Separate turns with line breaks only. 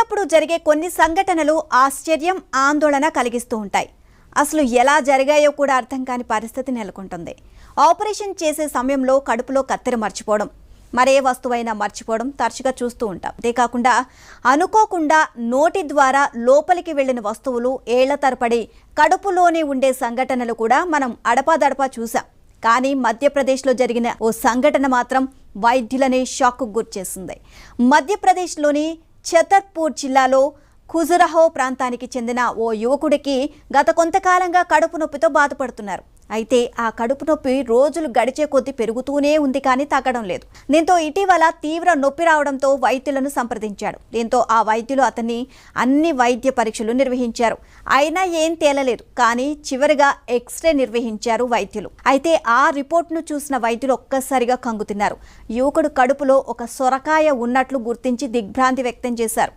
అప్పుడు జరిగే కొన్ని సంఘటనలు ఆశ్చర్యం, ఆందోళన కలిగిస్తూ ఉంటాయి. అసలు ఎలా జరిగాయో కూడా అర్థం కాని పరిస్థితి నెలకొంటుంది. ఆపరేషన్ చేసే సమయంలో కడుపులో కత్తెర మర్చిపోవడం, మరే వస్తువైనా మర్చిపోవడం తరచుగా చూస్తూ ఉంటాం. అంతేకాకుండా అనుకోకుండా నోటి ద్వారా లోపలికి వెళ్లిన వస్తువులు ఏళ్ల తరబడి కడుపులోనే ఉండే సంఘటనలు కూడా మనం అడపాదడపా చూసాం. కానీ మధ్యప్రదేశ్లో జరిగిన ఓ సంఘటన మాత్రం వైద్యులనే షాక్కు గురిచేసింది. మధ్యప్రదేశ్లోని ఛతర్పూర్ జిల్లాలో ఖుజురహో ప్రాంతానికి చెందిన ఓ యువకుడికి గత కొంతకాలంగా కడుపు నొప్పితో బాధపడుతున్నారు. అయితే ఆ కడుపు నొప్పి రోజులు గడిచే కొద్దీ పెరుగుతూనే ఉంది, కానీ తగ్గడం లేదు. దీంతో ఇటీవల తీవ్ర నొప్పి రావడంతో వైద్యులను సంప్రదించాడు. దీంతో ఆ వైద్యులు అతన్ని అన్ని వైద్య పరీక్షలు నిర్వహించారు. అయినా ఏం తేలలేదు. కానీ చివరిగా ఎక్స్రే నిర్వహించారు వైద్యులు. అయితే ఆ రిపోర్ట్ను చూసిన వైద్యులు ఒక్కసారిగా కంగుతిన్నారు. యువకుడు కడుపులో ఒక సొరకాయ ఉన్నట్లు గుర్తించి దిగ్భ్రాంతి వ్యక్తం చేశారు.